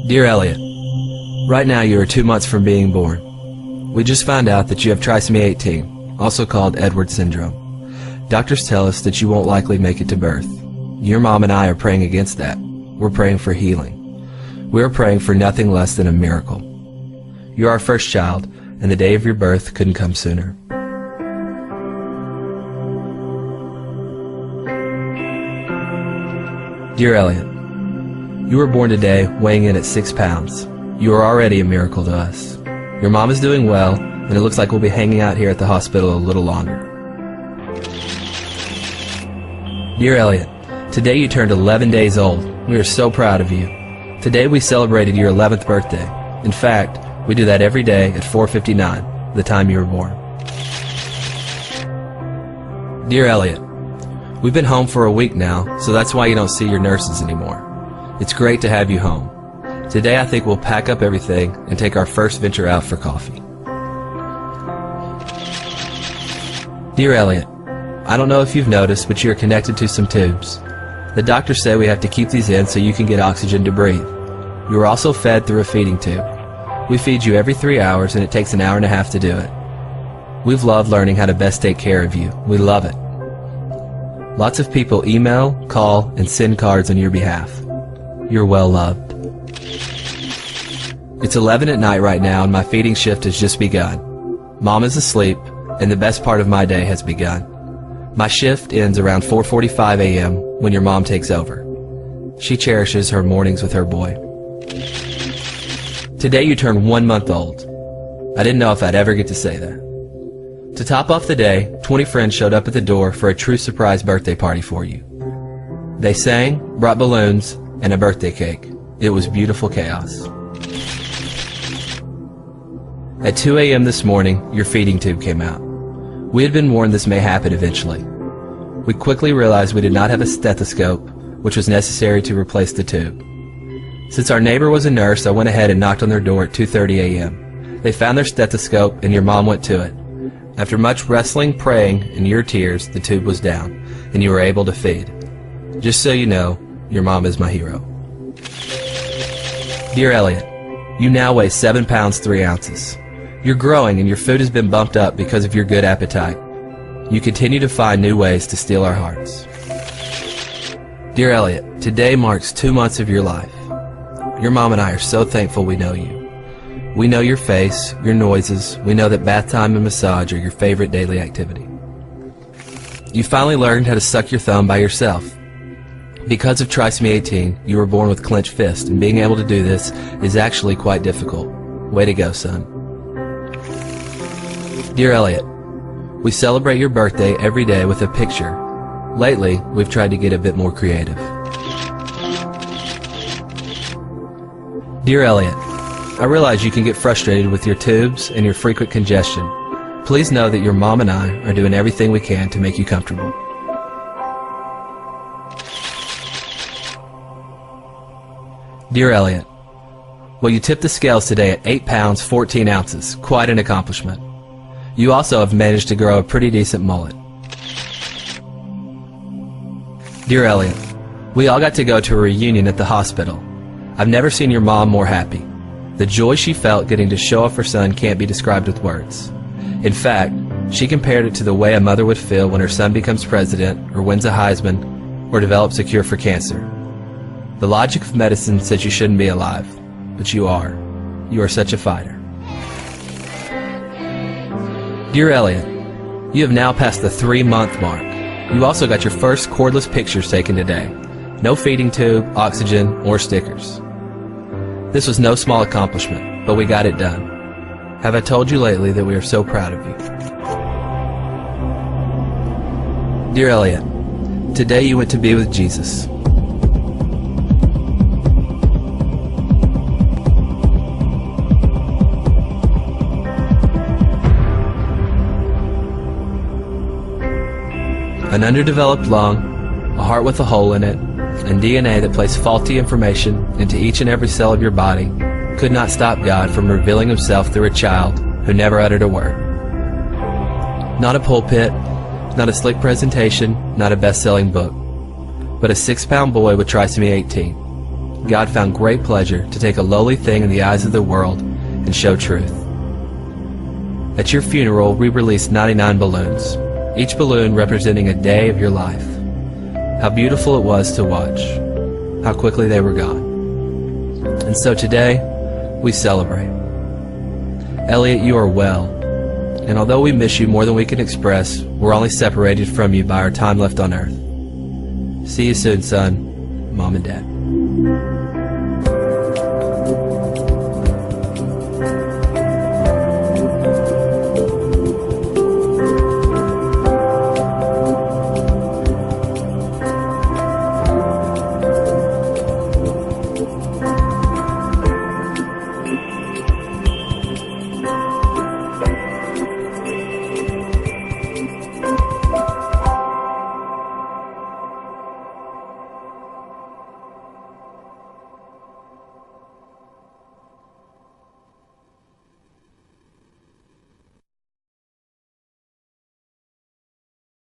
Dear Eliot, right now you are 2 months from being born. We just found out that you have trisomy 18, also called Edwards syndrome. Doctors tell us that you won't likely make it to birth. Your mom and I are praying against that. We're praying for healing. We are praying for nothing less than a miracle. You're our first child, and the day of your birth couldn't come sooner. Dear Eliot, you were born today weighing in at 6 pounds. You are already a miracle to us. Your mom is doing well, and it looks like we'll be hanging out here at the hospital a little longer. Dear Eliot, today you turned 11 days old. We are so proud of you. Today we celebrated your 11th birthday. In fact, we do that every day at 4:59, the time you were born. Dear Eliot, we've been home for a week now, so that's why you don't see your nurses anymore. It's great to have you home. Today I think we'll pack up everything and take our first venture out for coffee. Dear Eliot, I don't know if you've noticed, but you're connected to some tubes. The doctors say we have to keep these in so you can get oxygen to breathe. You are also fed through a feeding tube. We feed you every 3 hours, and it takes an hour and a half to do it. We've loved learning how to best take care of you. We love it. Lots of people email, call, and send cards on your behalf. You're well loved. It's 11 at night right now, and my feeding shift has just begun. Mom is asleep, and the best part of my day has begun. My shift ends around 4:45 a.m. when your mom takes over. She cherishes her mornings with her boy. Today you turn 1 month old. I didn't know if I'd ever get to say that. To top off the day, 20 friends showed up at the door for a true surprise birthday party for you. They sang, brought balloons, and a birthday cake. It was beautiful chaos. At 2 a.m. this morning, your feeding tube came out. We had been warned this may happen eventually. We quickly realized we did not have a stethoscope, which was necessary to replace the tube. Since our neighbor was a nurse, I went ahead and knocked on their door at 2:30 a.m. They found their stethoscope, and your mom went to it. After much wrestling, praying, and your tears, the tube was down, and you were able to feed. Just so you know, your mom is my hero. Dear Eliot, you now weigh 7 pounds 3 ounces. You're growing, and your food has been bumped up because of your good appetite. You continue to find new ways to steal our hearts. Dear Eliot, today marks 2 months of your life. Your mom and I are so thankful we know you. We know your face, your noises. We know that bath time and massage are your favorite daily activity. You finally learned how to suck your thumb by yourself. Because of trisomy 18, you were born with clenched fists, and being able to do this is actually quite difficult. Way to go, son. Dear Eliot, we celebrate your birthday every day with a picture. Lately, we've tried to get a bit more creative. Dear Eliot, I realize you can get frustrated with your tubes and your frequent congestion. Please know that your mom and I are doing everything we can to make you comfortable. Dear Eliot, well, you tipped the scales today at 8 pounds 14 ounces. Quite an accomplishment. You also have managed to grow a pretty decent mullet. Dear Eliot, we all got to go to a reunion at the hospital. I've never seen your mom more happy. The joy she felt getting to show off her son can't be described with words. In fact, she compared it to the way a mother would feel when her son becomes president, or wins a Heisman, or develops a cure for cancer. The logic of medicine says you shouldn't be alive, but you are. You are such a fighter. Dear Eliot, you have now passed the 3-month mark. You also got your first cordless pictures taken today. No feeding tube, oxygen, or stickers. This was no small accomplishment, but we got it done. Have I told you lately that we are so proud of you? Dear Eliot, today you went to be with Jesus. An underdeveloped lung, a heart with a hole in it, and DNA that placed faulty information into each and every cell of your body could not stop God from revealing himself through a child who never uttered a word. Not a pulpit, not a slick presentation, not a best-selling book, but a 6-pound boy with trisomy 18. God found great pleasure to take a lowly thing in the eyes of the world and show truth. At your funeral, we released 99 balloons, each balloon representing a day of your life. How beautiful it was to watch, how quickly they were gone. And so today, we celebrate. Eliot, you are well, and although we miss you more than we can express, we're only separated from you by our time left on earth. See you soon, son, Mom and Dad.